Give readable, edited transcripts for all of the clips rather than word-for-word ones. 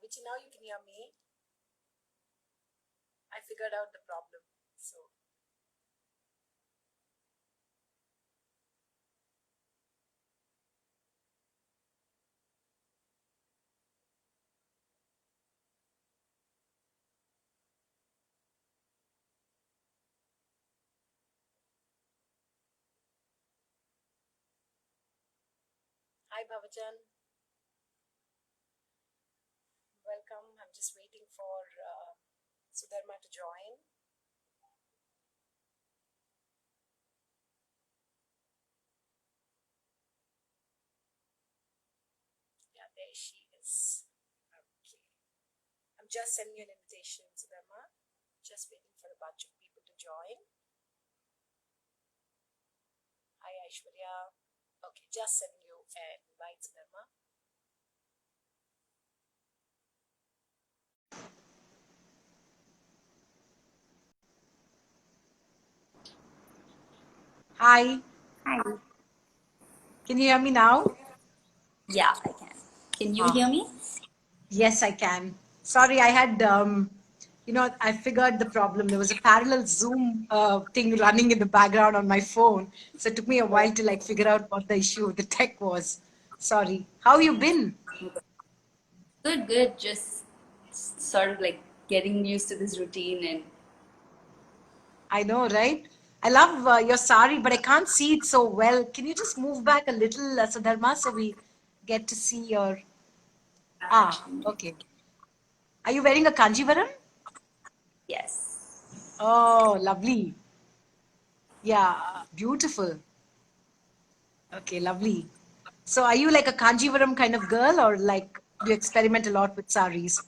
Which now you can hear me. I figured out the problem. So hi Bhavajan. Welcome. I'm just waiting for Sudharma to join. Yeah, there she is. Okay. I'm just sending you an invitation, Sudharma. Just waiting for a bunch of people to join. Hi Aishwarya. Okay, just sending you an invite, Sudharma. Hi. Hi. Can you hear me now? Yeah, I can. Can you hear me? Yes, I can. Sorry, I had, I figured the problem. There was a parallel Zoom thing running in the background on my phone. So it took me a while to figure out what the issue of the tech was. Sorry. How you been? Good, good. Just sort of like getting used to this routine and I know, right? I love your sari, but I can't see it so well. Can you just move back a little, Sudharma, so we get to see your... Okay. Are you wearing a Kanjivaram? yes. Oh, lovely. Yeah, beautiful. Okay, lovely. So are you like a Kanjivaram kind of girl, or do you experiment a lot with saris?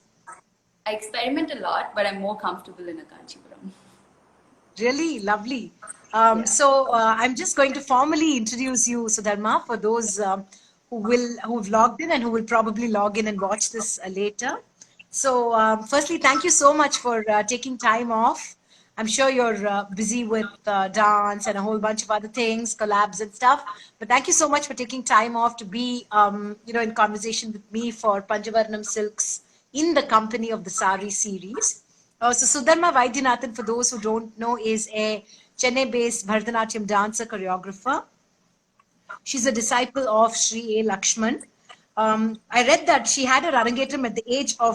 I experiment a lot, but I'm more comfortable in a Kanchipuram. Really lovely. Yeah. I'm just going to formally introduce you, Sudharma, for those who've logged in and who will probably log in and watch this later. So firstly, thank you so much for taking time off. I'm sure you're busy with dance and a whole bunch of other things, collabs and stuff. But thank you so much for taking time off to be, in conversation with me for Panjavarnam Silks in the company of the Saree series. So Sudharma Vaithyanathan, for those who don't know, is a Chennai-based Bharatanatyam dancer choreographer. She's a disciple of Sri A. Lakshman. I read that she had her Arangetram at the age of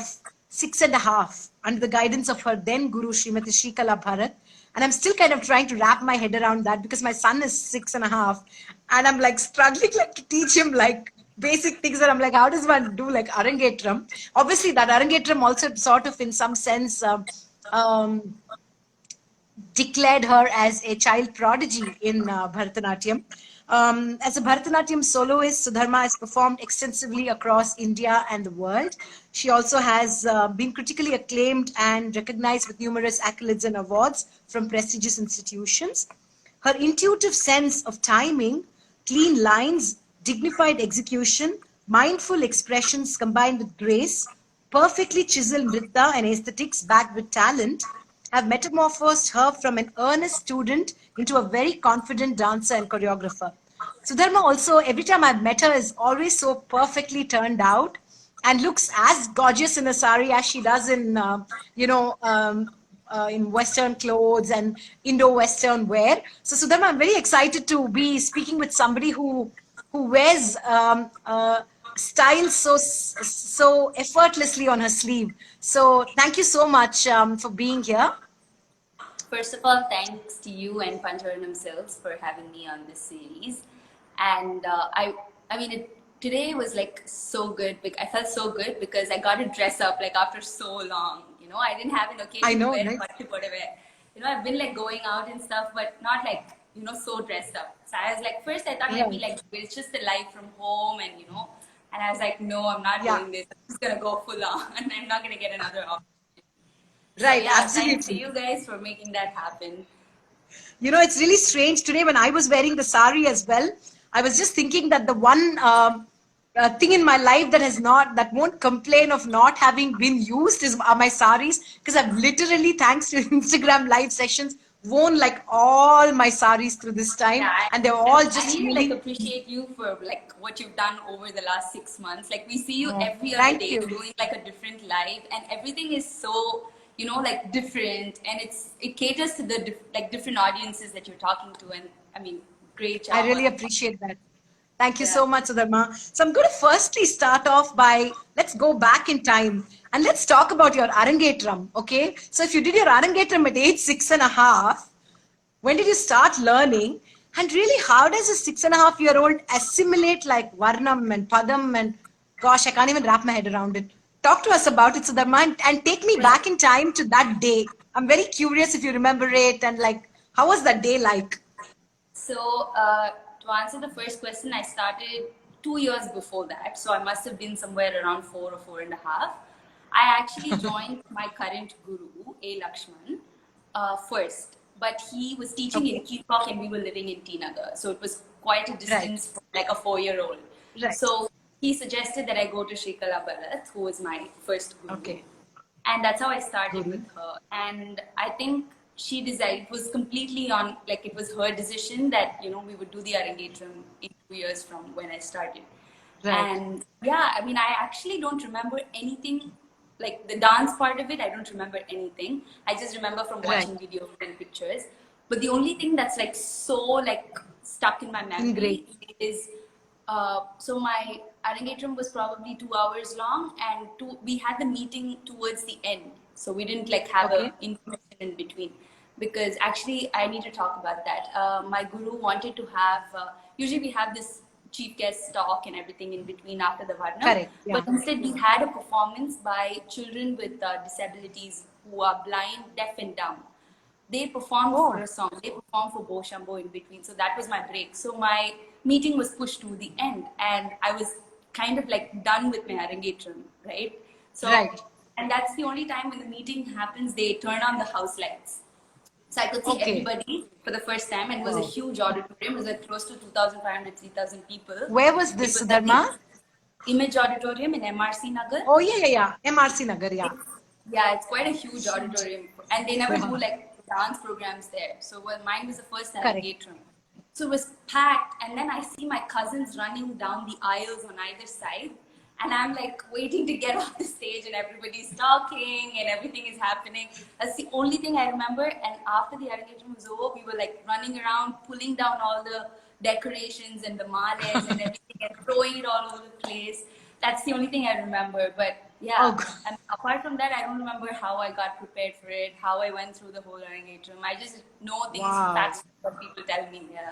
6.5 under the guidance of her then Guru Srimati Shrikala Bharat. And I'm still kind of trying to wrap my head around that because my son is 6.5 and I'm struggling to teach him basic things, and I'm how does one do Arangetram? Obviously that Arangetram also sort of in some sense um, declared her as a child prodigy in Bharatanatyam. As a Bharatanatyam soloist, Sudharma has performed extensively across India and the world. She also has been critically acclaimed and recognized with numerous accolades and awards from prestigious institutions. Her intuitive sense of timing, clean lines, dignified execution, mindful expressions combined with grace, perfectly chiseled nritta and aesthetics backed with talent have metamorphosed her from an earnest student into a very confident dancer and choreographer. Sudharma also, every time I've met her, is always so perfectly turned out and looks as gorgeous in a sari as she does in Western clothes and Indo-Western wear. So Sudharma, I'm very excited to be speaking with somebody who wears style so effortlessly on her sleeve. So thank you so much for being here. First of all, thanks to you and Panjavarnam Silks for having me on this series. And I mean, today was so good. I felt so good because I got to dress up after so long. I didn't have an I occasion to know, wear right? whatever. I've been going out and stuff, but not so dressed up. So I was first I thought maybe it's just a life from home and I was no, I'm not Yeah, doing this. I'm just gonna go full on and I'm not gonna get another option. So right, yeah, thanks to absolutely. you guys for making that happen. It's really strange today when I was wearing the sari as well. I was just thinking that the one thing in my life that won't complain of not having been used are my saris, because I've literally, thanks to Instagram live sessions, worn like all my saris through this time, Yeah, and they're all I just need to like really. appreciate you for like what you've done over the last 6 months. Like we see you Oh, every other thank day you. doing like a different live, and everything is so like different, and it caters to the like different audiences that you're talking to, and I mean, great I job really on it. appreciate that. Thank you Yeah. so much, Sudharma. So I'm going to firstly start off by, let's go back in time and let's talk about your Arangetram. Okay. So if you did your Arangetram at age 6.5, when did you start learning? And really, how does a 6.5-year-old assimilate like Varnam and Padam and, gosh, I can't even wrap my head around it. Talk to us about it, Sudharma, and take me back in time to that day. I'm very curious if you remember it, and like, how was that day like? So, to answer the first question, I started 2 years before that. So, I must have been somewhere around 4 or 4.5. I actually joined my current guru, A. Lakshman, first. But he was teaching in Okay. Kirok and we were living in T Nagar. So, it was quite a Right. distance from like a 4-year-old. Right. So, he suggested that I go to Shrikala Bharat, who was my first guru, Okay. and that's how I started Guru. with her. And I think she decided, it was completely on, like, it was her decision that we would do the Arangetram in 2 years from when I started. Right. And yeah, I mean, I actually don't remember anything, like the dance part of it. I don't remember anything. I just remember from Right. watching videos and pictures. But the only thing that's like so like stuck in my Ingrained. memory is so my Arangetram was probably 2 hours long, and we had the meeting towards the end. So we didn't like have Okay. a intermission in between, because actually I need to talk about that. My guru wanted to have, usually we have this chief guest talk and everything in between after the Varnam, Correct. but Yeah. instead we had a performance by children with disabilities who are blind, deaf and dumb. They performed for Oh, a song. They performed for Bo Shambo in between. So that was my break. So my meeting was pushed to the end, and I was kind of like done with my Arangetram, right? So, right. and that's the only time when the meeting happens, they turn on the house lights. So I could see Okay. everybody for the first time, and it was a Wow. huge auditorium. It was like close to 2,500, 3,000 people. Where was It this, was at the Sudharma? Image Auditorium in MRC Nagar. Oh, yeah, yeah, yeah. MRC Nagar. Yeah. It's, yeah, it's quite a huge auditorium, and they never do Yeah. like dance programs there. So well, mine was the first Correct. Navigator. So it was packed, and then I see my cousins running down the aisles on either side, and I'm like waiting to get off the stage, and everybody's talking, and everything is happening. That's the only thing I remember. And after the engagement was over, we were like running around, pulling down all the decorations and the males and everything, and throwing it all over the place. That's the only thing I remember. But Oh, yeah, and apart from that, I don't remember how I got prepared for it, how I went through the whole engagement. I just know things, wow. facts, what people tell me. Yeah.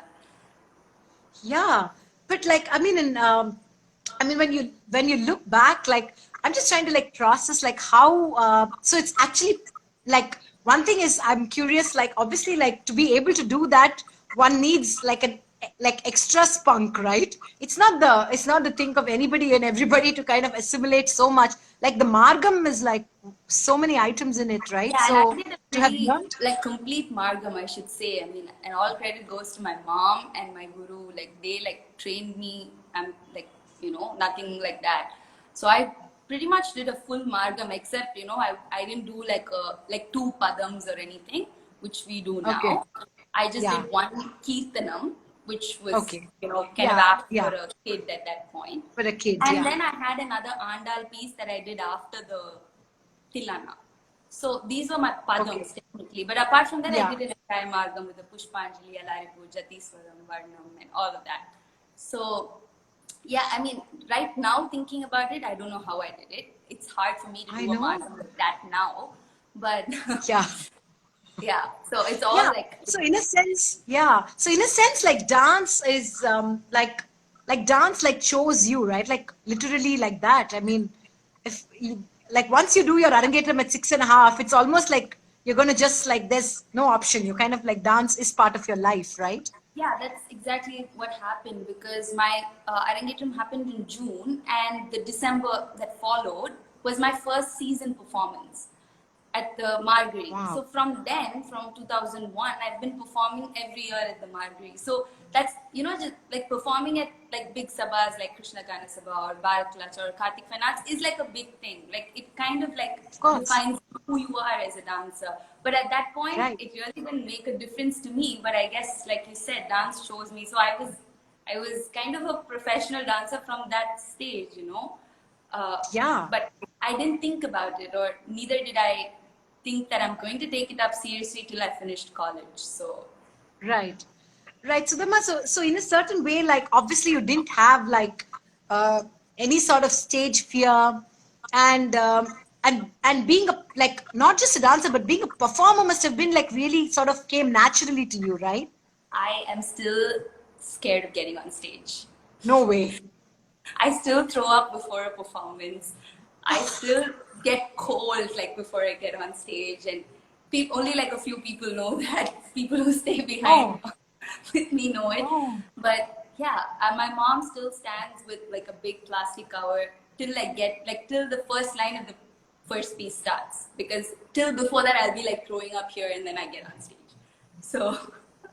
Yeah. But like, I mean, I mean, when you look back, like, I'm just trying to like process like how. So it's actually like one thing is I'm curious. Like, obviously, like to be able to do that, one needs like an like extra spunk, right? It's not the thing of anybody and everybody to kind of assimilate so much. Like the margam is like so many items in it, right? Yeah, and I So did a to have pretty learned. like complete margam, I should say. I mean, and all credit goes to my mom and my guru. Like they like trained me. I'm like nothing like that. So I pretty much did a full margam, except I didn't do like two padams or anything, which we do Okay. now. I just Yeah. did one kirtanam, which was Okay. kind of Yeah. apt for Yeah. a kid at that point. For a kid. And Yeah. then I had another andal piece that I did after the Tilana. So these were my Okay. padams technically. But apart from that, I Yeah. did an entire margam with the Pushpanjali, Alaripu, Jatiswaram, Varnam, and all of that. So yeah, I mean, right now thinking about it, I don't know how I did it. It's hard for me to I do a know. margam like that now. But Yeah. yeah, so it's all Yeah. like So in a sense, yeah. So in a sense, like dance is like dance like chose you, right? Like literally like that. I mean, if you, like once you do your Arangetram at 6.5, it's almost like you're gonna just like there's no option. You kind of like dance is part of your life, right? yeah, that's exactly what happened, because my Arangetram happened in June, and the December that followed was my first season performance at the Margary. So Wow. from then, from 2001, I've been performing every year at the Margary. So that's, just like performing at like big sabhas like Krishna Kana Sabha or Bharatanatyam or Kartik Finance is like a big thing. Like it kind of like Of course. defines who you are as a dancer. But at that point, Right. it really didn't make a difference to me. But I guess, like you said, dance chose me. So I was kind of a professional dancer from that stage, you know. Yeah. But I didn't think about it, or neither did I think that I'm going to take it up seriously till I finished college. So Right. Right. So in a certain way, like obviously you didn't have like uh, any sort of stage fear, and and being a like not just a dancer but being a performer must have been like really sort of came naturally to you, right? I am still scared of getting on stage. No way. I still throw up before a performance. I still get cold like before I get on stage, and only like a few people know that. People who stay behind Oh. with me know it. Oh. But yeah, my mom still stands with like a big plastic cover till I get like till the first line of the first piece starts, because till before that I'll be like throwing up here and then I get on stage. So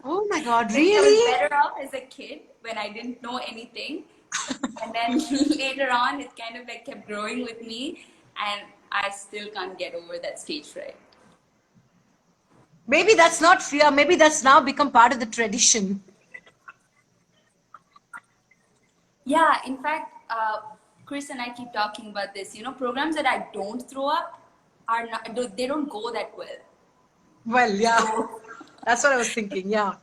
Oh my God, like I was really? better off as a kid when I didn't know anything, and then later on it kind of like kept growing with me, and I still can't get over that stage fright. Maybe that's not fear. Maybe that's now become part of the tradition. Yeah, in fact, Chris and I keep talking about this. You know, programs that I don't throw up are not, they don't go that well. Well, yeah, So that's what I was thinking. Yeah.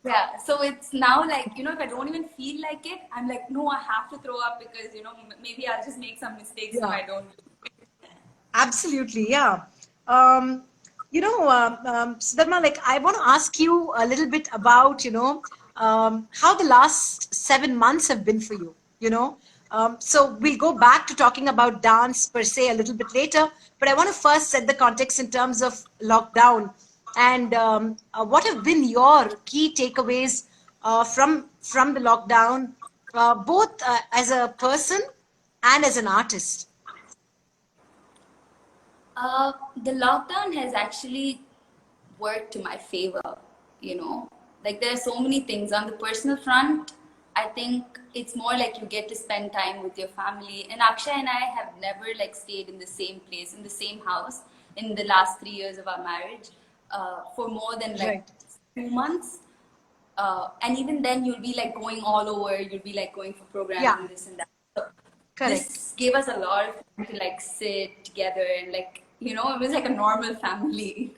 yeah, so it's now like, you know, if I don't even feel like it, I'm like, no, I have to throw up because, you know, maybe I'll just make some mistakes if Yeah. I don't. Absolutely, yeah. Um, Sudharma, like I want to ask you a little bit about, how the last 7 months have been for you, you know. So we'll go back to talking about dance per se a little bit later, but I want to first set the context in terms of lockdown and what have been your key takeaways from the lockdown, both as a person and as an artist. The lockdown has actually worked to my favor, you know. Like there are so many things on the personal front. I think it's more like you get to spend time with your family. And Akshay and I have never like stayed in the same place, in the same house in the last 3 years of our marriage for more than like Right. 2 months. And even then you'll be like going all over, you'll be like going for programs Yeah. and this and that. So Correct. this gave us a lot of time to like sit together and like, you know, it was like a normal family.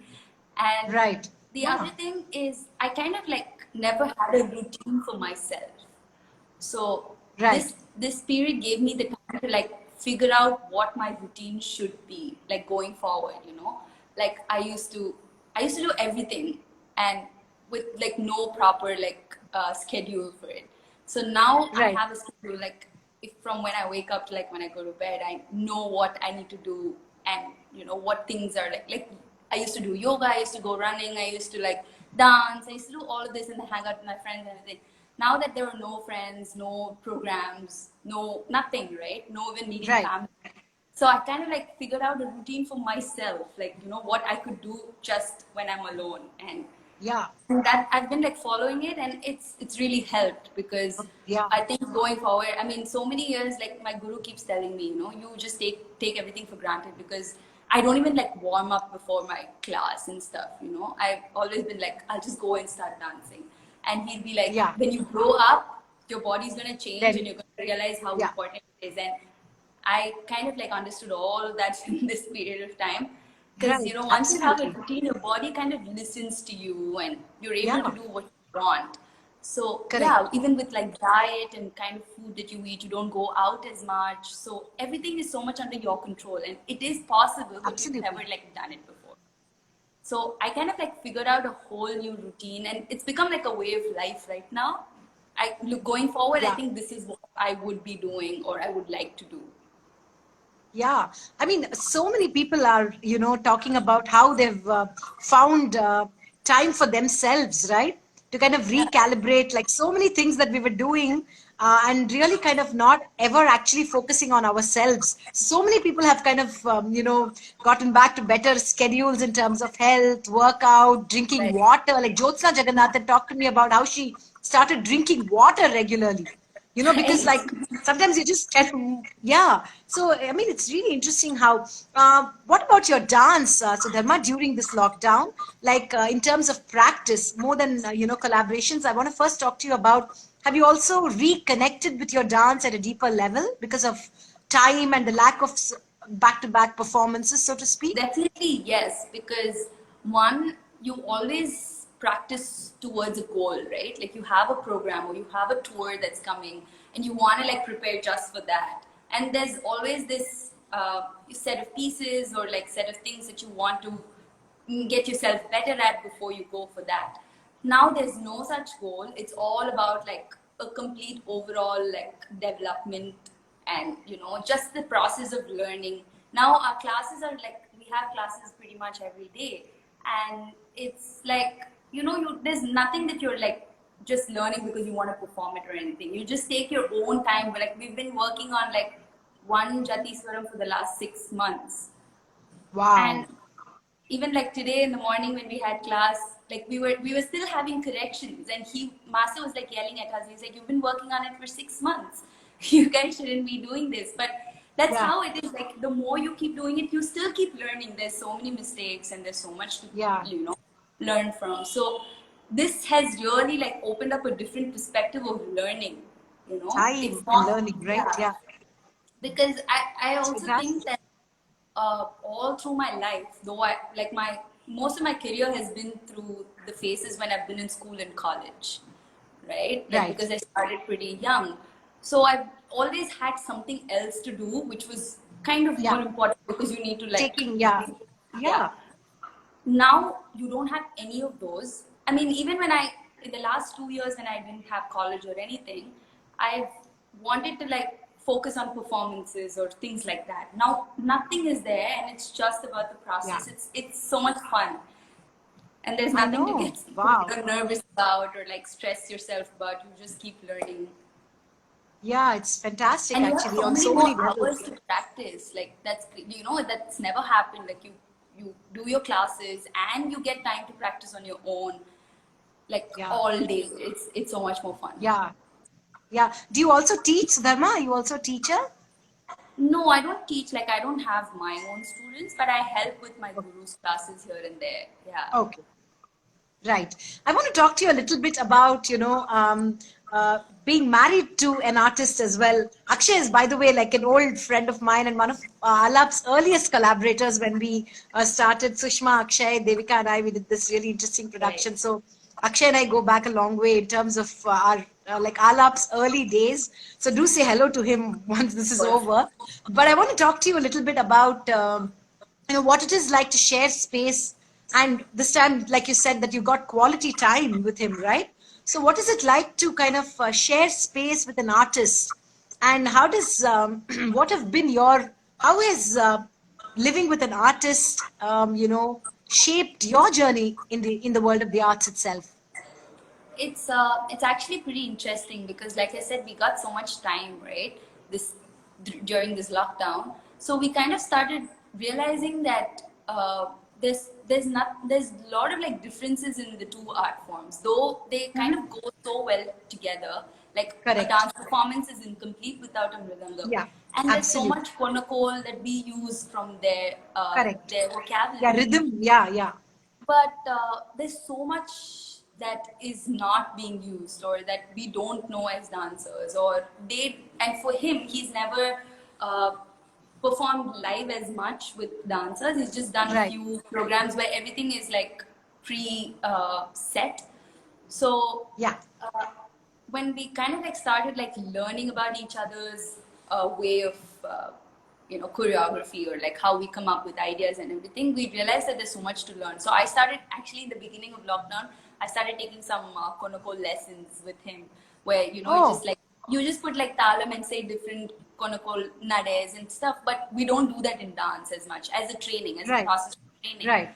And Right. the other Yeah. thing is I kind of like never had a routine for myself. So Right. this period gave me the time to like figure out what my routine should be, like going forward, you know. Like I used to do everything and with like no proper like schedule for it. So now I Right. have a schedule, like if from when I wake up to like when I go to bed, I know what I need to do, and you know what things are like I used to do yoga, I used to go running, I used to like dance, I used to do all of this and hang out with my friends and everything. Now that there are no friends, no programs, no nothing, right? No even meeting Right. family. So I kind of like figured out a routine for myself, like you know what I could do just when I'm alone, and Yeah. that I've been like following it, and it's really helped because Yeah. I think going forward, I mean, so many years, like my guru keeps telling me, you know, you just take everything for granted because I don't even like warm up before my class and stuff, you know. I've always been like, I'll just go and start dancing, and he'll be like, Yeah. when you grow up, your body's gonna change, and Then you're gonna realize how yeah. important it is, and I kind of like understood all of that in this period of time. Because you Right. know, once you have a Absolutely. routine, your body kind of listens to you and you're able to Yeah. do what you want. So yeah, Correct. even with like diet and kind of food that you eat, you don't go out as much. So everything is so much under your control, and it is possible, but we've never Absolutely. like done it before. So I kind of like figured out a whole new routine, and it's become like a way of life right now. I look going forward, I Yeah. think this is what I would be doing or I would like to do. Yeah, I mean, so many people are, talking about how they've found time for themselves, right? To kind of Yeah. recalibrate, like so many things that we were doing, and really kind of not ever actually focusing on ourselves. So many people have kind of, gotten back to better schedules in terms of health, workout, drinking Right. water. Like Jyotsna Jagannathan talked to me about how she started drinking water regularly. Because like sometimes you just get, yeah. So, I mean, it's really interesting how, what about your dance, Sudharma, during this lockdown? Like in terms of practice, more than, collaborations, I want to first talk to you about, have you also reconnected with your dance at a deeper level because of time and the lack of back-to-back performances, so to speak? Definitely, yes, because one, you always practice towards a goal, right? Like you have a program or you have a tour that's coming and you want to like prepare just for that. And there's always this set of pieces or like set of things that you want to get yourself better at before you go for that. Now there's no such goal. It's all about like a complete overall like development and just the process of learning. Now our classes are like we have classes pretty much every day, and it's like there's nothing that you're like just learning because you want to perform it or anything. You just take your own time. But like we've been working on like one Jati Swaram for the last 6 months, Wow. and even like today in the morning when we had class, like we were still having corrections, and master was like yelling at us. He's like, "You've been working on it for 6 months. You guys shouldn't be doing this." But that's Yeah. how it is. Like the more you keep doing it, you still keep learning. There's so many mistakes, and there's so much to Yeah. learn from. So this has really like opened up a different perspective of learning. It's Time and not, learning, right? yeah, Yeah. because I It's also think fantastic. that all through my life, though I like my most of my career has been through the phases when I've been in school and college, right? Like Right. because I started pretty young, so I've always had something else to do, which was kind of Yeah. more important because you need to like, Taking, yeah. yeah. Yeah. Now you don't have any of those. I mean, even when in the last 2 years when I didn't have college or anything, I've wanted to like focus on performances or things like that. Now nothing is there, and it's just about the Yeah. process. It's so much fun, and there's I nothing to know. get Wow. nervous about or like stress yourself about. You just keep learning, Yeah, it's fantastic and you have actually so on many so more many hours levels. to practice. Like that's never happened. Like you do your classes and you get time to practice on your own like Yeah. all day. It's so much more fun. Yeah. Yeah. Do you also teach, Sudharma? Are you also a teacher? No, I don't teach. Like I don't have my own students, but I help with my guru's classes here and there. Yeah. Okay. Right. I want to talk to you a little bit about, being married to an artist as well. Akshay is, by the way, like an old friend of mine and one of Aalaap's earliest collaborators when we started. Sushma, Akshay, Devika, and I, we did this really interesting Right. production. So Akshay and I go back a long way in terms of our like Aalaap's early days. So do say hello to him once this is For sure. over. But I want to talk to you a little bit about what it is like to share space, and this time, like you said, that you got quality time with him, right? So what is it like to kind of share space with an artist, and how does what have been your how has living with an artist shaped your journey in the world of the arts itself? It's actually pretty interesting because like I said, we got so much time, right? This during this lockdown, so we kind of started realizing that there's a lot of like differences in the two art forms, though they kind Mhm. of go so well together. Like a Correct. dance performance is incomplete without a mridangam, Yeah, and there's so absolutely. much konakol that we use from Correct. their Yeah, vocabulary, rhythm. Yeah, yeah. but there's so much that is not being used or that we don't know as dancers or they and for him he's never uh, performed live as much with dancers. He's just done a Right. few programs where everything is like pre set. So Yeah. uh, when we kind of like started like learning about each other's way of choreography or like how we come up with ideas and everything, we realized that there's so much to learn. So I started actually in the beginning of lockdown, I started taking some konoko lessons with him where Oh, you just put like talam and say different konoko nades and stuff, but we don't do that in dance as much as a training, as a right. process of training. Right.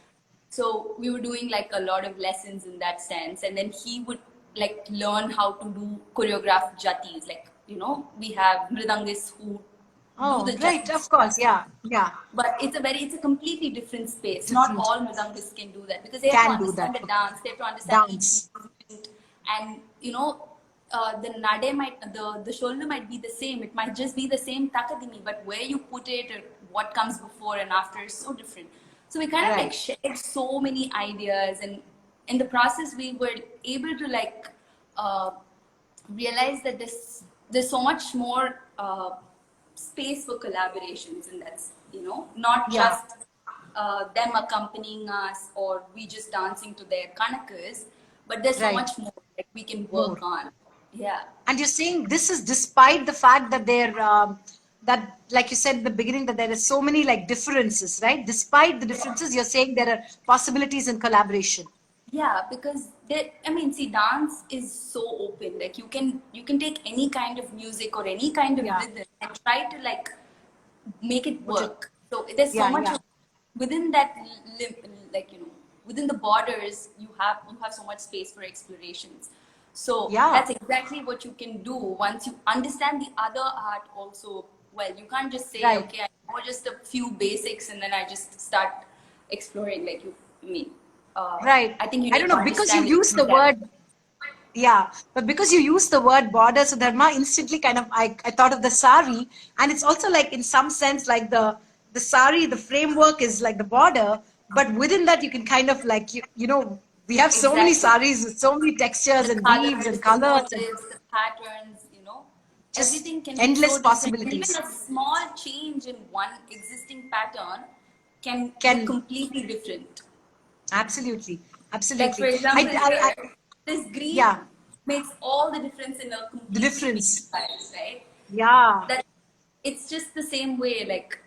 So we were doing like a lot of lessons in that sense, and then he would like learn how to do choreographed jatis. Like we have mridangis who do Oh, the right. Of jatis, course. Yeah. Yeah. but it's a completely different space. Not Different. all mridangis can do that because they have to Can do that. understand the dance, they have to understand each Dance. movement, and the nade might, the shoulder might be the same. It might just be the same takadimi, but where you put it or what comes before and after is so different. So we kind of like Right. shared so many ideas, and in the process we were able to like realize that there's so much more space for collaborations, and that's, you know, not Yeah. just them accompanying us or we just dancing to their kanakas, but there's so Right. much more that we can More. work on. Yeah. And you're saying this is despite the fact that they're that, like you said in the beginning, that there are so many like differences, right? Despite the differences, you're saying there are possibilities in collaboration. Yeah, because there, I mean, see, dance is so open. Like you can take any kind of music or any kind of Yeah. rhythm and try to like make it What it, work. So there's so yeah, much yeah. of, within that like, you know, within the borders you have so much space for explorations. So Yeah. that's exactly what you can do once you understand the other art also. Well, you can't just say, Right. okay, I know just a few basics and then I just start exploring. Like you, I mean, Right. I think you I need don't to know, because you understand it use in the depth. word, yeah, but because you use the word border, so Dharma, instantly kind of I thought of the sari, and it's also like in some sense like the sari, the framework is like the border, but within that you can kind of like you know, we have so many Exactly. saris with so many textures The and weaves colors, and the colors and motifs, the patterns, you know, just everything can be endless so different. And even possibilities. a small change in one existing pattern can look Can completely different. absolutely, Like for absolutely. example, I here, this green yeah, makes all the difference in a the completely new difference. style, right? Yeah, That it's just the same way. Like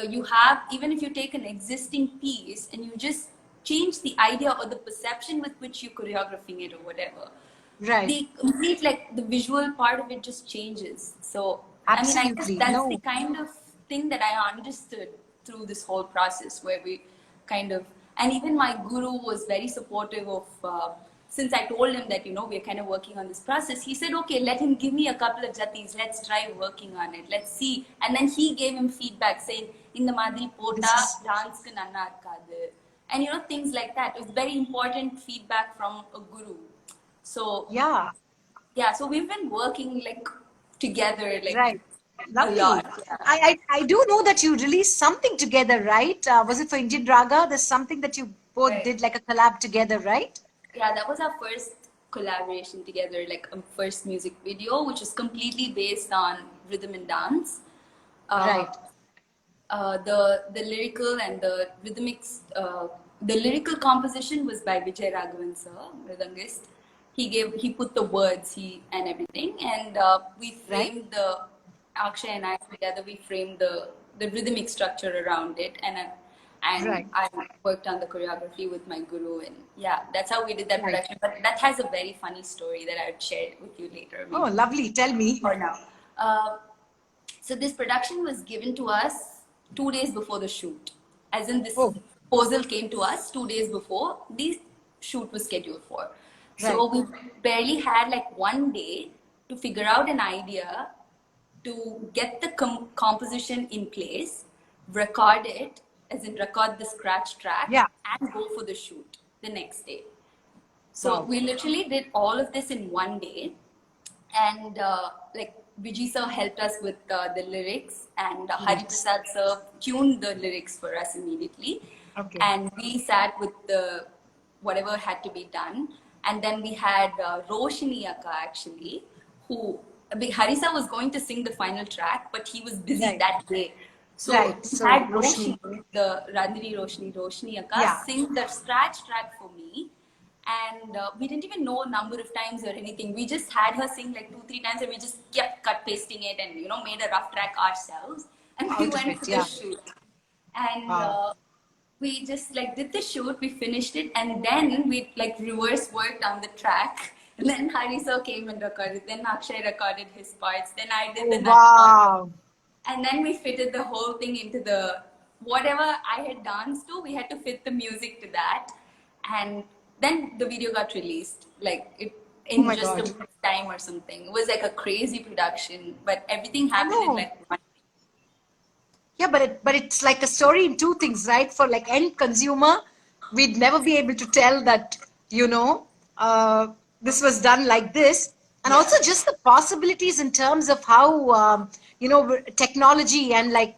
you have, even if you take an existing piece and you just change the idea or the perception with which you're choreographing it or whatever, right. the complete, like the visual part of it just changes. So I mean, I guess Absolutely. that's the No. kind of thing that I understood through this whole process, where we kind of, and even my guru was very supportive of, since I told him that, you know, we're kind of working on this process, he said, okay, let him give me a couple of jatis, let's try working on it, let's see. And then he gave him feedback saying, in the madri This pota is dance ku nanna irukadu, and you know, things like that. It was very important feedback from a guru. So yeah. yeah, so we've been working like together like Right. a lot. Lovely. Yeah. I do know that you released something together, right? Was it for Indian Raga? There's something that you both Right. did like a collab together, right? Yeah, that was our first collaboration together, like a first music video, which is completely based on rhythm and dance. Uh, Right. the lyrical and the lyrical composition was by Vijay Raghavan sir, Mridangist. He put the words, he and everything, and we Right. framed the, Akshay and I together, we framed the rhythmic structure around it, and Right. I worked on the choreography with my guru, and yeah, that's how we did that Right. production. But that has a very funny story that I would share with you later, Oh, maybe. lovely. Tell me. For now. Uh, so this production was given to us 2 days before the shoot. As in, this Oh, proposal came to us 2 days before the shoot was scheduled for. right. So we barely had like one day to figure out an idea, to get the composition in place, record it, as in record the scratch track, Yeah. and go for the shoot the next day. So Wow. we literally did all of this in one day, and like Vijay sir helped us with the lyrics, and Hari Lyrics. Prasad sir tuned the lyrics for us immediately, Okay. and we sat with the whatever had to be done, and then we had Roshni Akka actually, who Harisa was going to sing the final track, but he was busy Right. that day. So Right. we So had Roshni. Roshni, the Roshni Akka, Yeah. sing the scratch track for me, and we didn't even know a number of times or anything. We just had her sing like 2 3 times, and we just kept cut pasting it, and you know, made a rough track ourselves, and we Out of went it. for the Yeah. shoot. And Wow. we just like did the shoot, we finished it, and then we like reverse worked on the track. And then Hari sir came and recorded, then Akshay recorded his parts, then I did Oh, the nut part, wow. and then we fitted the whole thing into the whatever I had danced to, we had to fit the music to that. And then the video got released, like it Oh in my just a God. week's time or something. It was like a crazy production, but everything I happened in know. like one. Yeah, but it's like a story in two things, right? For like end consumer, we'd never be able to tell that, you know, this was done like this. And Yeah. also just the possibilities in terms of how technology and like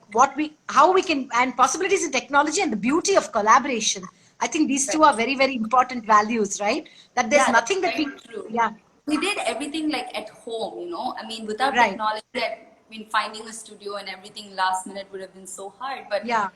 how we can, and possibilities in technology and the beauty of collaboration. I think these two Right. are very, very important values, right? That there's Yeah, that's nothing that very we, true. yeah, We did everything like at home, you know. I mean, without right, technology, I mean, finding a studio and everything last minute would have been so hard. But yeah,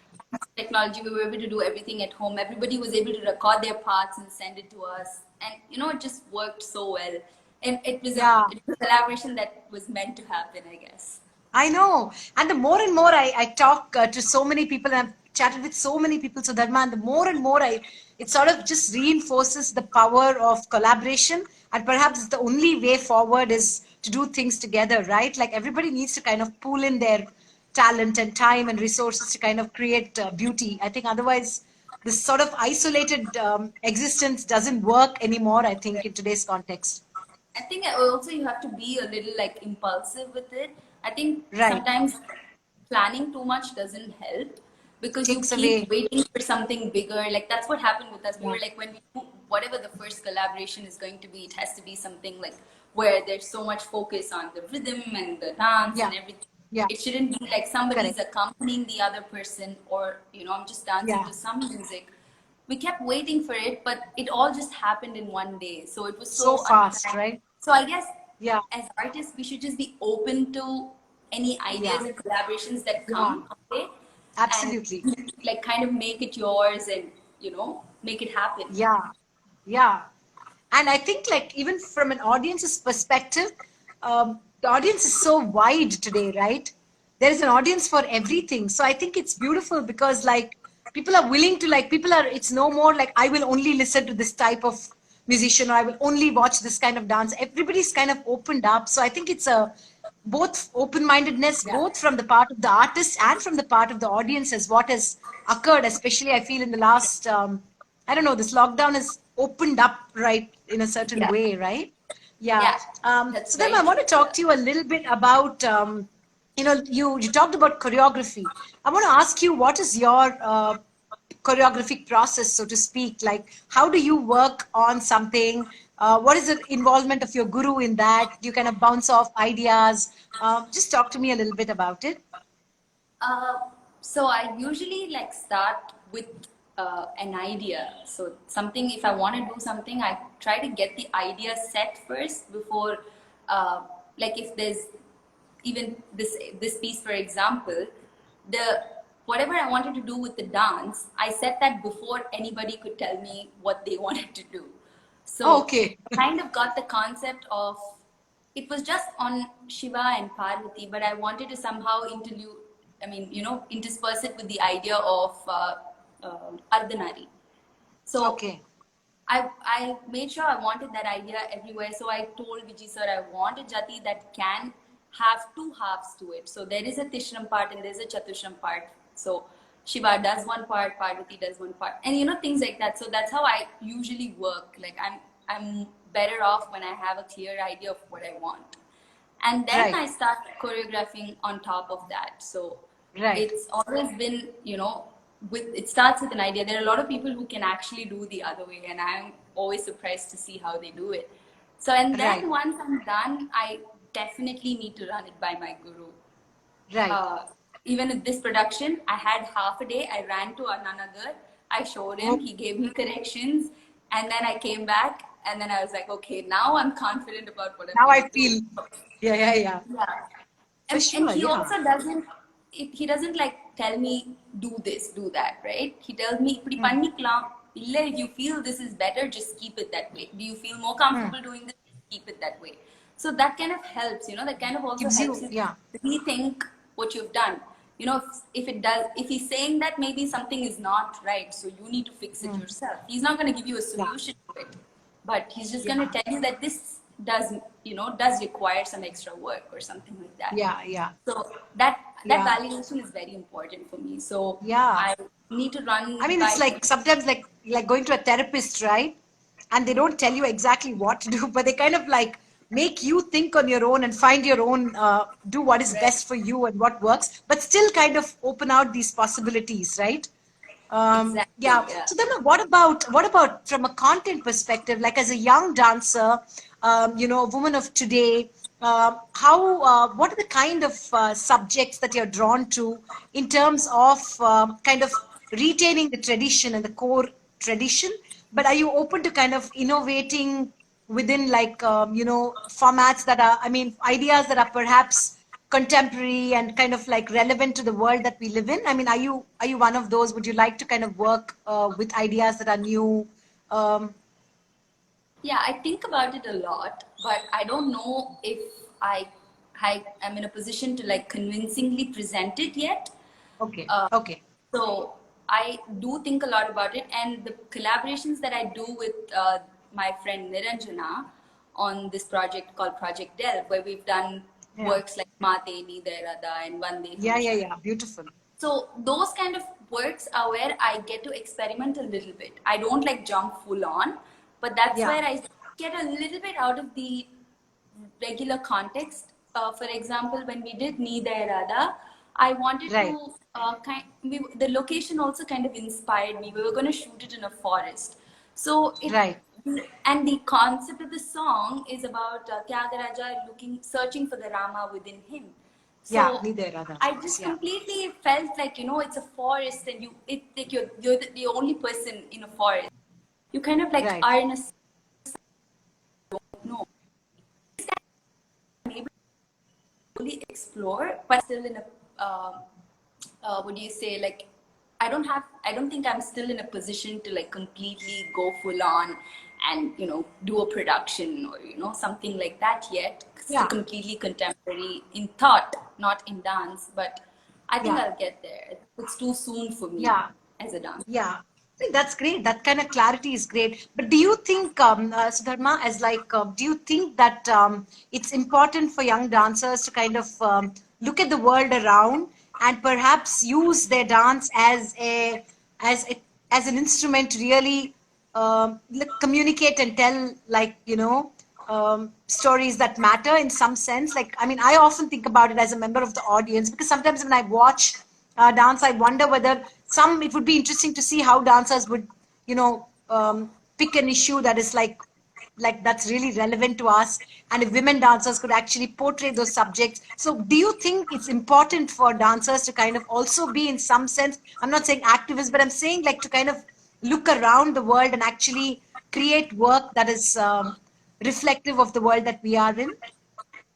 technology, we were able to do everything at home. Everybody was able to record their parts and send it to us, and you know, it just worked so well. And yeah. it was a collaboration that was meant to happen, I guess. I know. And the more and more I talk to so many people, and I've chatted with so many people, so Dharma, and the more and more it sort of just reinforces the power of collaboration. And perhaps the only way forward is to do things together, right? Like everybody needs to kind of pool in their talent and time and resources to kind of create beauty. I think otherwise, this sort of isolated existence doesn't work anymore, I think, in today's context. I think also you have to be a little like impulsive with it. I think Right. sometimes planning too much doesn't help because you Takes keep away. waiting for something bigger. Like that's what happened with us. We Yeah. were like, when we do whatever the first collaboration is going to be, it has to be something like where there's so much focus on the rhythm and the dance Yeah. and everything. Yeah. It shouldn't be like somebody's Correct. accompanying the other person, or you know, I'm just dancing Yeah. to some music. We kept waiting for it, but it all just happened in one day. So it was So so fast, unplanned. right? So I guess Yeah, as artists, we should just be open to any yeah, ideas and collaborations that yeah, come our way, and absolutely. like kind of make it yours and you know make it happen. Yeah, yeah. And I think, like, even from an audience's perspective, the audience is so wide today, right? There is an audience for everything. So I think it's beautiful because, like, people are willing to, like, it's no more like, I will only listen to this type of musician or I will only watch this kind of dance. Everybody's kind of opened up. So I think it's a both open-mindedness, Yeah. both from the part of the artist and from the part of the audience, is what has occurred, especially I feel in the last I don't know, this lockdown has opened up, right, in a certain Yeah, way, right? Yeah. yeah, that's So then very I want true. to talk Yeah. to you a little bit about, you talked about choreography. I want to ask you, what is your choreographic process, so to speak? Like, how do you work on something? What is the involvement of your guru in that? Do you kind of bounce off ideas? Just talk to me a little bit about it. Uh, so I usually like start with an idea. So something, if I want to do something, I try to get the idea set first before, like if there's even this piece, for example, the whatever I wanted to do with the dance, I set that before anybody could tell me what they wanted to do. Oh, So okay. kind of got the concept of it was just on Shiva and Parvati, but I wanted to somehow intersperse it with the idea of Ardhanari. So Okay. I made sure I wanted that idea everywhere. So I told Vijay sir I want a jati that can have two halves to it. So there is a Tishram part and there's a Chatushram part. So Shiva does one part, Parvati does one part, and you know things like that. So that's how I usually work. Like I'm better off when I have a clear idea of what I want, and then Right. I start choreographing on top of that. So Right. it's always been, you know, with it starts with an idea. There are a lot of people who can actually do the other way, and I'm always surprised to see how they do it. So and Right. then once I'm done, I definitely need to run it by my guru. Right. uh, Even with this production, I had half a day. I ran to Ananagar. I showed him. Oh, He gave me corrections, and then I came back. And then I was like, okay, now I'm confident about what I'm now going I to do. feel. Yeah, yeah, yeah. Yeah, For and sure. he Yeah. also doesn't. He doesn't like tell me do this, do that, right? He tells me, "இப்படி Mm, பண்ணிக்கலாம். இல்ல, if you feel this is better, just keep it that way. Do you feel more mm. comfortable doing this? Keep it that way." So that kind of helps, you know. That kind of also Gives helps you, you yeah, rethink what you've done. You know, if it does, if he's saying that maybe something is not right, so you need to fix it mm, yourself. He's not going to give you a yeah, solution to it, but he's just going to yeah, tell you that this does require some extra work or something like that. yeah, yeah, So that yeah, validation is very important for me. So yeah. I need to run I mean, by. it's like sometimes like going to a therapist, right? And they don't tell you exactly what to do, but they kind of like make you think on your own and find your own, do what is Right. best for you and what works, but still kind of open out these possibilities, right? Exactly. Yeah. Yeah. So then, what about from a content perspective? Like as a young dancer, a woman of today, what are the kind of subjects that you're drawn to in terms of kind of retaining the tradition and the core tradition, but are you open to kind of innovating within like formats that are, I mean, ideas that are perhaps contemporary and kind of like relevant to the world that we live in? I mean, are you one of those? Would you like to kind of work with ideas that are new? um, Yeah, I think about it a lot, but I don't know if I I am in a position to like convincingly present it yet. okay, Uh, okay. so I do think a lot about it, and the collaborations that I do with my friend Niranjana on this project called Project Delve, where we've done Yeah, works like Mate, Neither Radha, and Vande yeah, yeah, Hum. yeah, beautiful. So those kind of works are where I get to experiment a little bit. I don't like jump full on, but that's Yeah, where I get a little bit out of the regular context. For example, when we did Neither Radha, I wanted right, to the location also kind of inspired me. We were going to shoot it in a forest, so it right. and the concept of the song is about Tyagaraja searching for the Rama within him. Yeah, So neither other, of I course. just Yeah, completely felt like it's a forest, and like you're the only person in a forest. You kind of like right. are in a no fully explore, but still in a what do you say? Like, I don't think I'm still in a position to like completely go full on and do a production or something like that yet. Still Yeah, completely contemporary in thought, not in dance. But I think yeah, I'll get there. It's too soon for me yeah. as a dancer. Yeah, I think that's great. That kind of clarity is great. But do you think, Sudharma, do you think that it's important for young dancers to kind of look at the world around and perhaps use their dance as a, as an instrument to really communicate and tell, like, stories that matter in some sense? Like, I mean, I often think about it as a member of the audience, because sometimes when I watch dance, I wonder whether it would be interesting to see how dancers would, pick an issue that is like that's really relevant to us, and if women dancers could actually portray those subjects. So do you think it's important for dancers to kind of also be, in some sense, I'm not saying activists, but I'm saying like to kind of look around the world and actually create work that is reflective of the world that we are in?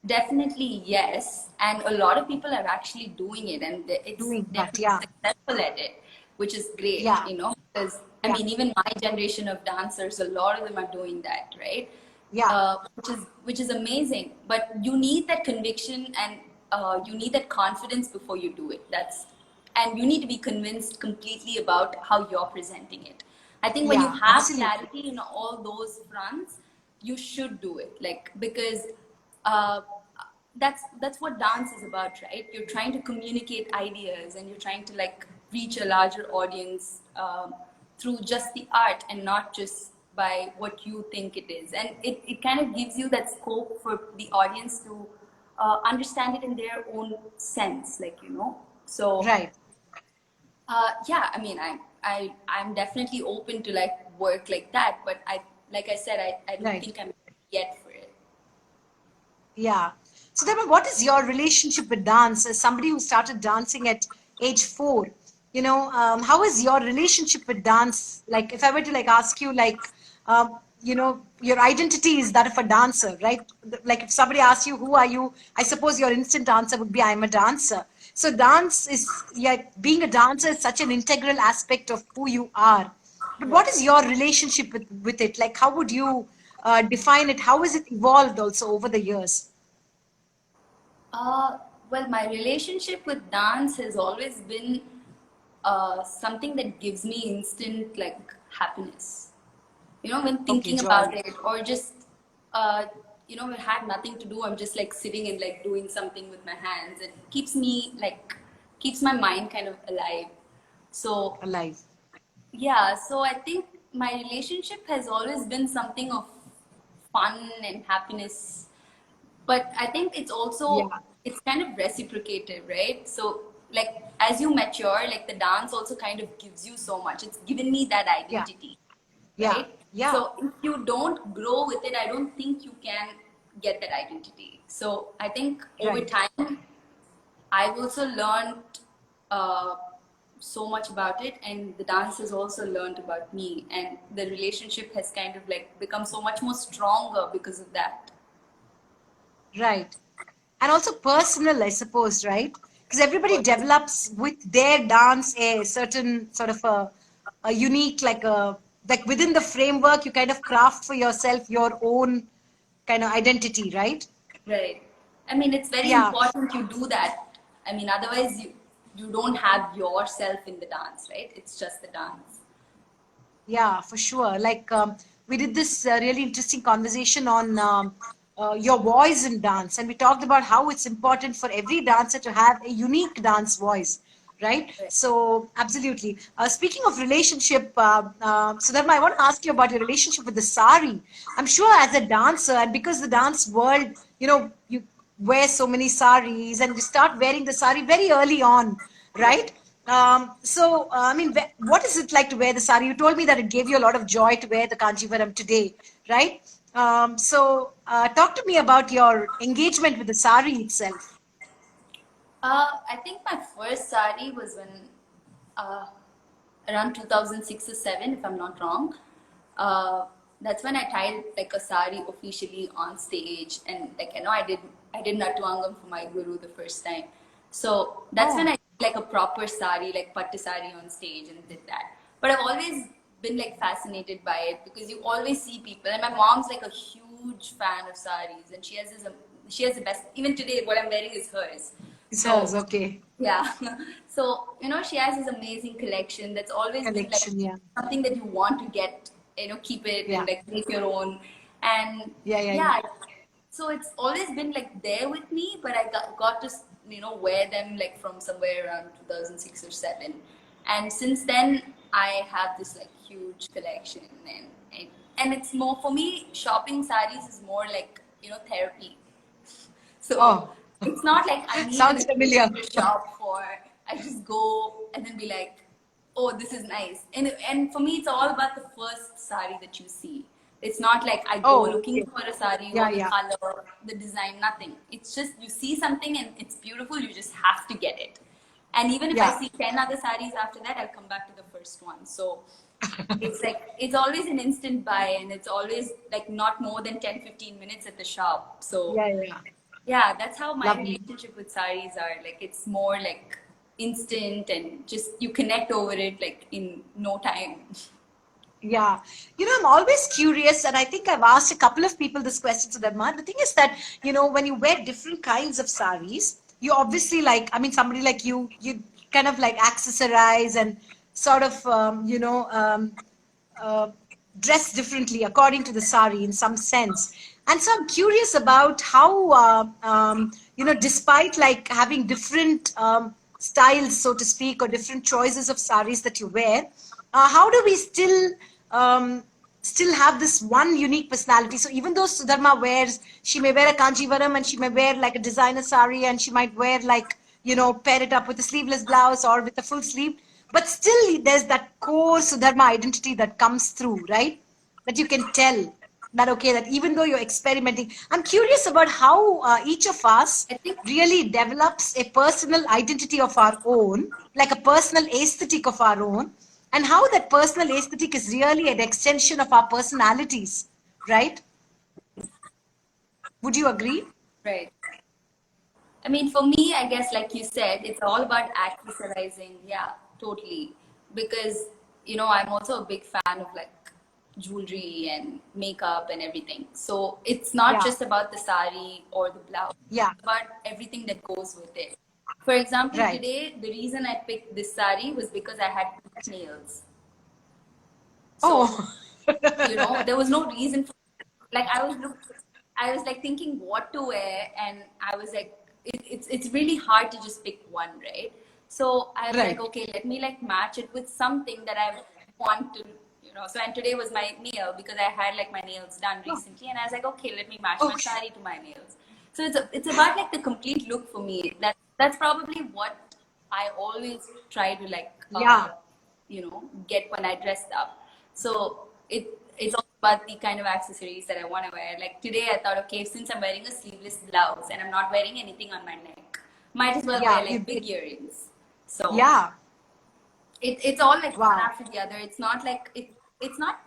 Definitely, yes. And a lot of people are actually doing it, and it's Doing that, definitely yeah, successful at it, which is great, yeah, because I yeah, mean, even my generation of dancers, a lot of them are doing that, right? yeah, Which is amazing. But you need that conviction, and you need that confidence before you do it. And you need to be convinced completely about how you're presenting it. I think when you yeah, have absolutely. clarity in all those fronts, you should do it. Like, because uh, that's what dance is about, right? You're trying to communicate ideas, and you're trying to like reach a larger audience through just the art, and not just by what you think it is. And it kind of gives you that scope for the audience to understand it in their own sense, like so Right, yeah, I mean, I'm definitely open to like work like that, but like I said, I don't right. think I'm yet for it. Yeah. So then what is your relationship with dance as somebody who started dancing at age 4? How is your relationship with dance? Like, if I were to like ask you, like, your identity is that of a dancer, right? Like, if somebody asks you, who are you? I suppose your instant answer would be, I'm a dancer. So dance is, yeah, being a dancer is such an integral aspect of who you are. But what is Yes. your relationship with it? Like, how would you define it? How has it evolved also over the years? Uh, well, my relationship with dance has always been something that gives me instant like happiness. When Okay, thinking joy. about it, or just uh, when I had nothing to do, I'm just like sitting and like doing something with my hands. It keeps my mind kind of alive. So Alive. yeah, so I think my relationship has always been something of fun and happiness, but I think Yeah, it's kind of reciprocated, right? So like as you mature, like the dance also kind of gives you so much. It's given me that yeah, identity, yeah, right? Yeah, So if you don't grow with it, I don't think you can get that identity. So I think over right. time, I've also learned uh, so much about it, and the dance has also learned about me, and the relationship has kind of like become so much more stronger because of that. Right. And also personal, I suppose, right? Because everybody But develops with their dance a certain sort of a unique, like within the framework, you kind of craft for yourself your own kind of identity, right? right, I mean, it's very Yeah. important you do that. I mean, otherwise you don't have yourself in the dance, right? It's just the dance. Yeah, for sure. We did this really interesting conversation on your voice in dance, and we talked about how it's important for every dancer to have a unique dance voice, right? Right. So, absolutely. Speaking of relationship, Sudharma, I want to ask you about your relationship with the sari. I'm sure as a dancer, and because the dance world, you wear so many saris, and you start wearing the sari very early on, right? I mean, what is it like to wear the sari? You told me that it gave you a lot of joy to wear the Kanjivaram today, right? Talk to me about your engagement with the sari itself. I think my first sari was when uh, around 2006 or 7, if I'm not wrong. Uh, that's when I tied like a sari officially on stage, and like I did Natwangam for my guru the first time. So that's when Oh, I did like a proper sari, like pattu sari on stage, and did that. But I've always been like fascinated by it because you always see people, and my mom's like a huge fan of saris, and she has the best. Even today, what I'm wearing is hers. it's hers. So Okay. yeah. So, she has this amazing collection that's always been like Collection. Yeah. something that you want to get, keep it and Yeah. like make your own. And Yeah. Yeah. Yeah. yeah, so it's always been like there with me, but I got to, wear them like from somewhere around 2006 or 7. And since then, I have this like huge collection, and, and it's more for me, shopping saris is more like, therapy. So Oh, it's not like I need an sounds familiar. occasion to shop for. I just go and then be like, oh, this is nice. And for me, it's all about the first sari that you see. It's not like I go Oh, looking okay. for a sari Yeah. or the Yeah. color, the design, nothing. It's just you see something and it's beautiful, you just have to get it. And even if I Yeah. see 10 other saris after that, I'll come back to the first one. So it's like it's always an instant buy, and it's always like not more than 10-15 minutes at the shop. So Yeah. Yeah. yeah, that's how my Lovely. relationship with saris are. Like it's more like instant, and just you connect over it like in no time. Yeah. I'm always curious, and I think I've asked a couple of people this question to them. The thing is that, when you wear different kinds of saris, you obviously like, I mean, somebody like you kind of like accessorize and sort of, uh, dress differently according to the sari in some sense. And so I'm curious about how, despite like having different styles, so to speak, or different choices of saris that you wear, how do we um, still have this one unique personality? So even though Sudharma wears, she may wear a Kanjivaram and she may wear like a designer sari and she might wear like, pair it up with a sleeveless blouse or with a full sleeve, but still there's that core Sudharma identity that comes through, right? That you can tell that, okay, that even though you're experimenting, I'm curious about how each of us I think really develops a personal identity of our own, like a personal aesthetic of our own, and how that personal aesthetic is really an extension of our personalities, right? Would you agree? right. I mean, for me, I guess, like you said, it's all about accessorizing. Yeah, totally. Because, I'm also a big fan of like jewelry and makeup and everything. So it's not Yeah, just about the sari or the blouse, yeah, it's about everything that goes with it. For example, right. today, the reason I picked this sari was because I had nails. So Oh, there was no reason for, like I was like thinking what to wear, and I was like it's really hard to just pick one, right? So I was like, right. okay, let me like match it with something that I want to, so, and today was my nail because I had like my nails done Oh, recently, and I was like, okay, let me match oh, my sari to my nails. So it's about like the complete look for me. That's probably what I always try to like yeah, get when I dressed up. So it's all about the kind of accessories that I want to wear. Like today, I thought, okay, since I'm wearing a sleeveless blouse and I'm not wearing anything on my neck, might as well wear Yeah, like big earrings. So yeah. it's all like one Wow. after the other. It's not like it's not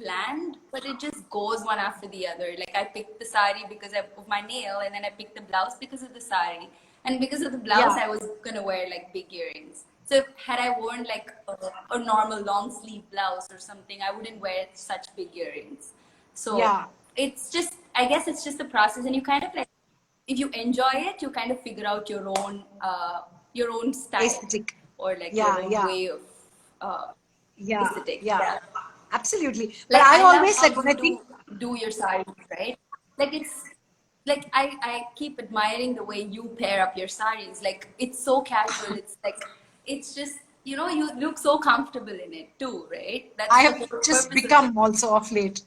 planned, but it just goes one after the other. Like I picked the sari because of my nail, and then I picked the blouse because of the sari, and because of the blouse, Yeah, I was gonna wear like big earrings. So had I worn like a normal long sleeve blouse or something, I wouldn't wear such big earrings. So yeah. it's just, I guess it's just a process, and you kind of like, if you enjoy it, you kind of figure out your own style Aesthetic. or like your Yeah, own yeah, way of uh, yeah, aesthetic. yeah. Yeah. Absolutely. But Like I I love always how like when you I think, do your sarees, right? Like it's like I keep admiring the way you pair up your sarees. Like it's so casual. It's like it's just, you know, you look so comfortable in it too, right? That's I the have whole just purpose of it. become also of late.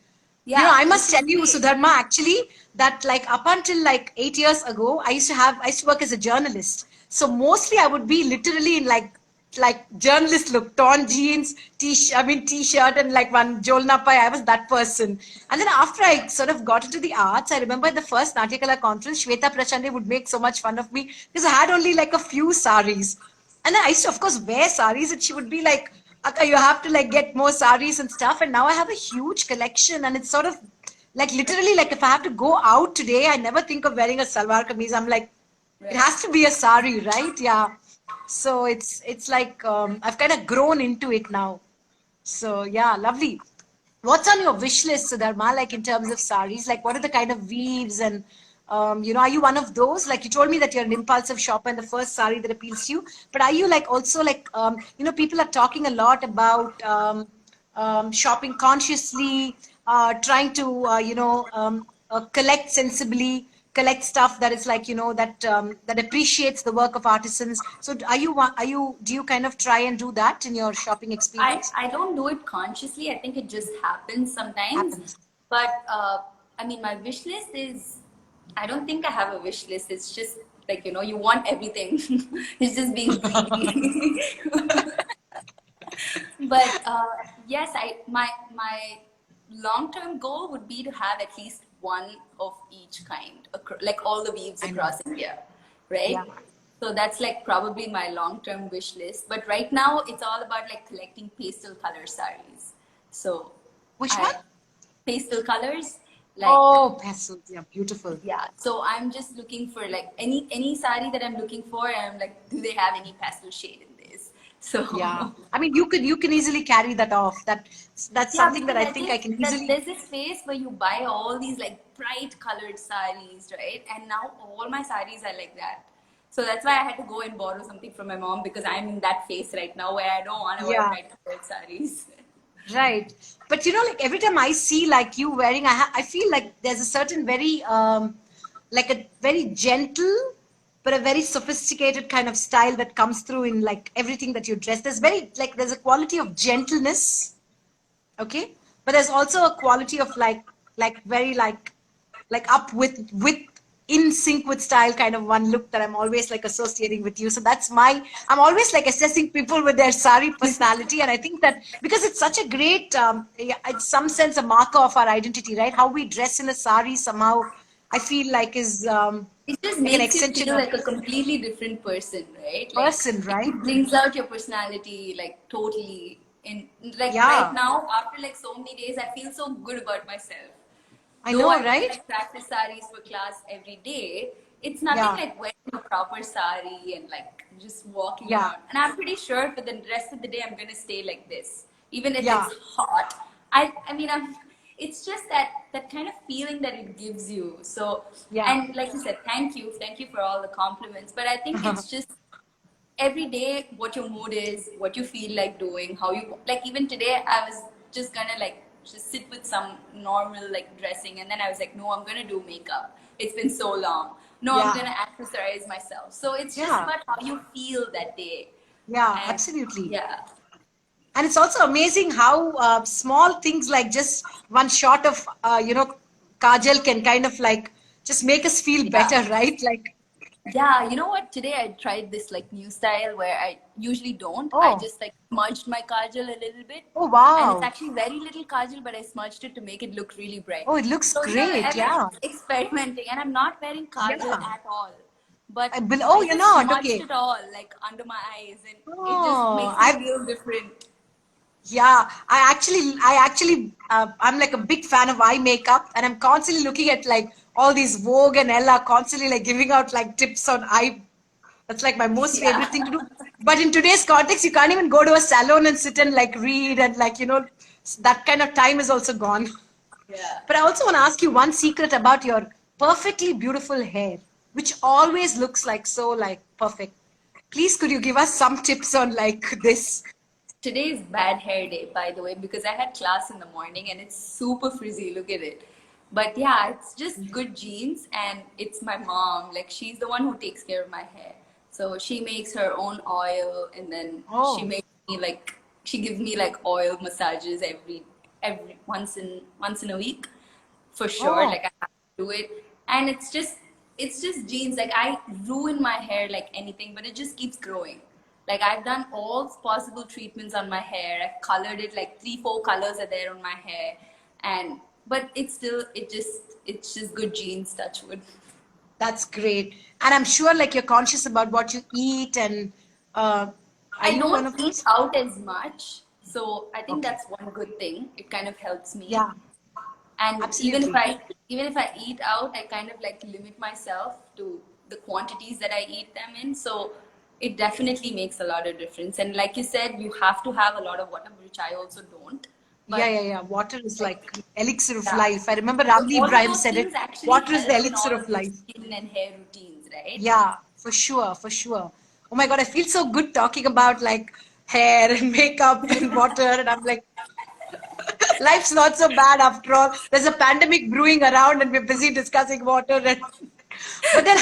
You know, Yeah, I which must tell is you, great. Sudharma, actually, that like up until like 8 years ago, I used to work as a journalist. So mostly I would be literally in like journalist look, torn jeans, t-shirt and like one jolna pai. I was that person. And then after I sort of got into the arts, I remember at the first Natyakala conference, Shweta Prachande would make so much fun of me because I had only like a few saris. And then I used to, of course, wear saris, and she would be like, Akka, you have to like get more saris and stuff. And now I have a huge collection, and it's sort of like literally like if I have to go out today, I never think of wearing a salwar kameez. I'm like, it Right. has to be a sari, right? Yeah. So it's like I've kind of grown into it now. So yeah, lovely. What's on your wish list, Sudharma, like in terms of saris? Like what are the kind of weaves and are you one of those? Like you told me that you're an impulsive shopper and the first sari that appeals to you, but are you like also like people are talking a lot about shopping consciously, trying to collect sensibly, collect stuff that is like that appreciates the work of artisans. So do you kind of try and do that in your shopping experience? I don't do it consciously. I think it just happens sometimes. Happens. But I mean, my wish list is, I don't think I have a wish list. It's just like, you know, you want everything. It's just being greedy. But yes, my long term goal would be to have at least one of each kind, like all the weaves I know. across India, Yeah. right? So that's like probably my long term wish list. But right now, it's all about like collecting pastel color sarees. So Which one? I pastel colors, like, Oh, pastels. Yeah, beautiful. yeah. So I'm just looking for like any saree that I'm looking for, and I'm like, do they have any pastel shade in this? Yeah. So I mean, you can easily carry that off. That's yeah, something that because I I think I think can that easily. there's this phase where you buy all these like bright colored sarees, right? And now all my sarees are like that. So that's why I had to go and borrow something from my mom, because I'm in that phase right now where I don't want to wear Yeah. bright colored sarees. Right. But like every time I see like you wearing, I feel like there's a certain very, like a very gentle, but a very sophisticated kind of style that comes through in like everything that you dress. There's a quality of gentleness, okay, but there's also a quality of like very like up with in sync with style kind of one look that I'm always like associating with you. So I'm always like assessing people with their sari personality, and I think that because it's such a great yeah, it's some sense a marker of our identity, right? How we dress in a sari somehow I feel like is It just like an makes you extension feel of like a completely different person, right? Like person, right? it brings out your personality like totally. In like right Yeah, now, after like so many days, I feel so good about myself. I Though know, I wear right? like practice sarees for class every day, it's nothing Yeah, like wearing a proper sari and like just walking yeah, around. And I'm pretty sure for the rest of the day, I'm gonna stay like this, even if yeah, it's hot. I mean, it's just that kind of feeling that it gives you. So, yeah. and like you said, thank you for all the compliments. But I think it's just every day what your mood is, what you feel like doing, how you like. Even today, I was just gonna like just sit with some normal like dressing, and then I was like, no, I'm gonna do makeup. It's been so long. No, I'm Yeah, gonna accessorize myself. So it's just yeah, about how you feel that day. yeah, And absolutely. yeah, And it's also amazing how small things like just one shot of kajal can kind of like just make us feel better, yeah. right? Like Yeah, you know what? Today I tried this like new style where I usually don't. I Oh, just like smudged my kajal a little bit, oh, and it's wow. actually very little kajal, but I smudged it to make it look really bright. Oh, it looks So great. I'm Yeah. experimenting, and I'm not wearing kajal Yeah. at all, but Oh, I you're just not. smudged Okay. it all like under my eyes, and it just Oh, makes me feel different. yeah, I'm like a big fan of eye makeup, and I'm constantly looking at like all these Vogue and Ella constantly like giving out like tips on eye. That's like my most Yeah, favorite thing to do. But in today's context, you can't even go to a salon and sit and like read and like, that kind of time is also gone. yeah. But I also want to ask you one secret about your perfectly beautiful hair, which always looks like so like perfect. Please, could you give us some tips on like this? Today is bad hair day, by the way, because I had class in the morning and it's super frizzy. Look at it. But yeah, it's just good genes, and it's my mom. Like, she's the one who takes care of my hair. So she makes her own oil, and then she Oh, makes me like she gives me like oil massages every once in a week for sure. oh. Like, I have to do it, and it's just genes. Like, I ruin my hair like anything, but it just keeps growing. Like, I've done all possible treatments on my hair. I've colored it, like 3 4 colors are there on my hair, and but it's just good genes. Touch wood. That's great. And I'm sure like you're conscious about what you eat and uh, are I you one don't of eat those? out as much, so I think Okay. that's one good thing. It kind of helps me. Yeah, And even if absolutely. I eat out, I kind of like limit myself to the quantities that I eat them in. So it definitely makes a lot of difference. And like you said, you have to have a lot of water, which I also don't. Yeah, But yeah, yeah. Water is like, like elixir of yeah, life. I remember so Ramli all of Ibrahim those said it. things actually Water is the help in elixir all of of your life. skin and hair routines, right? Yeah, for sure, for sure. Oh my God, I feel so good talking about like hair and makeup and water. And I'm like, life's not so bad after all. There's a pandemic brewing around and we're busy discussing water. And but then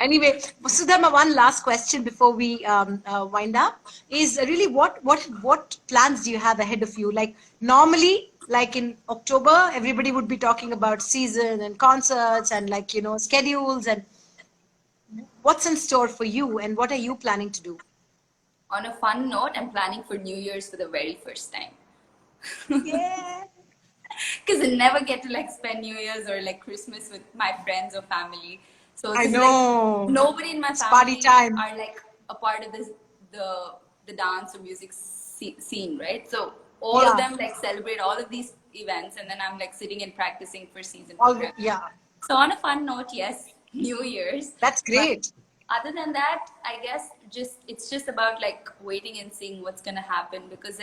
anyway, Sudharma, one last question before we wind up is really what plans do you have ahead of you? Like normally, like in October, everybody would be talking about season and concerts and like schedules and what's in store for you and what are you planning to do? On a fun note, I'm planning for New Year's for the very first time. Yeah, Because I never get to like spend New Year's or like Christmas with my friends or family. So, I because like know. nobody in my It's party family time. are like a part of the dance or music scene, right? So all of Yeah, them like celebrate all of these events, and then I'm like sitting and practicing for season all program. yeah. So on a fun note, yes, New Year's, That's but great. other than that, I guess it's just about like waiting and seeing what's gonna happen, because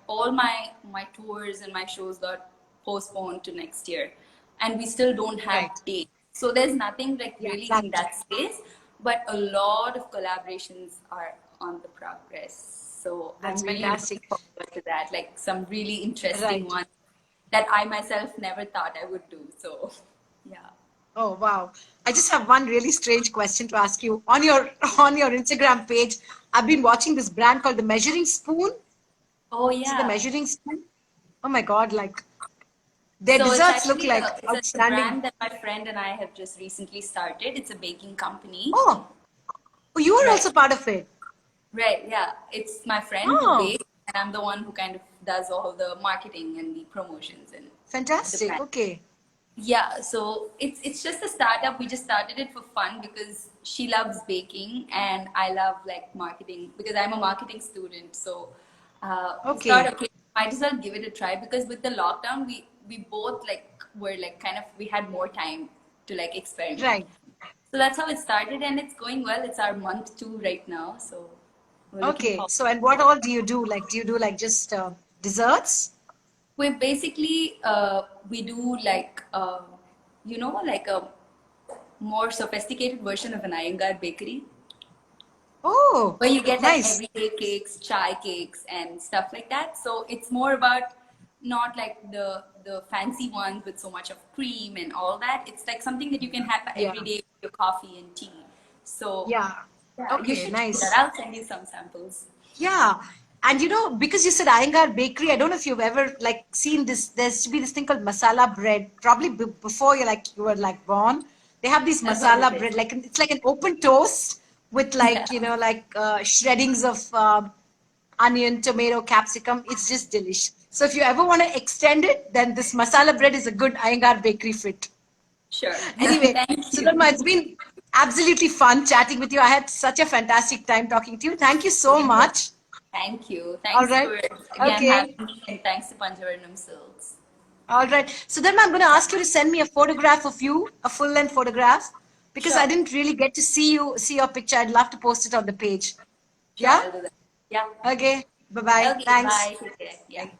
all my tours and my shows got postponed to next year, and we still don't have Right. dates. So there's nothing like Yeah, really in clarity. that space, but a lot of collaborations are on the progress. So I'm That's really looking fantastic. forward to that. Like some really interesting Right. ones that I myself never thought I would do. So yeah. Oh wow. I just have one really strange question to ask you. On your on your Instagram page, I've been watching this brand called the Measuring Spoon. Oh Is it the yeah. Measuring Spoon? Oh my God, like their So it's desserts look actually like it's a outstanding. brand that my friend and I have just recently started. It's a baking company. Oh, oh, you are Right. also part of it. Right, yeah. It's my friend who Oh, bakes, and I'm the one who kind of does all the marketing and the promotions and the fantastic. brand. Okay. Yeah, so it's just a startup. We just started it for fun because she loves baking and I love like marketing because I'm a marketing student. So we thought, Okay. okay, might as well give it a try, because with the lockdown, we both like were like kind of we had more time to like experiment. Right. So that's how it started, and it's going well. It's our month 2 right now, so we're looking Okay. forward. So and what all do you do? Like do you do like just desserts? We basically we do like like a more sophisticated version of an Iyengar bakery, Oh, where you get like nice. everyday cakes, chai cakes, and stuff like that. So it's more about not like the fancy ones with so much of cream and all that. It's like something that you can have Yeah. every day with your coffee and tea. So Yeah. yeah, you Okay, should try that. nice. I'll send you some samples. Yeah. And because you said Iyengar Bakery, I don't know if you've ever like seen this. There used to be this thing called masala bread, probably before you were like born. They have these I've heard of masala it. bread, like it's like an open toast with Yeah. like shreddings of onion, tomato, capsicum. It's just delish. So if you ever want to extend it, then this masala bread is a good Iyengar bakery fit. Sure. Anyway, Thank you. Sudharma, it's been absolutely fun chatting with you. I had such a fantastic time talking to you. Thank you so Same here. much. Thank you. All Thanks right. for again Okay. having me, and thanks to Panjavarnam Silks. All right. Sudharma, I'm going to ask you to send me a photograph of you, a full-length photograph, because I Sure. didn't really get to see your picture. I'd love to post it on the page. Sure, Yeah? I'll do that. Yeah. Okay. Bye-bye. Okay, Thanks. bye. Take care. Yeah. Bye.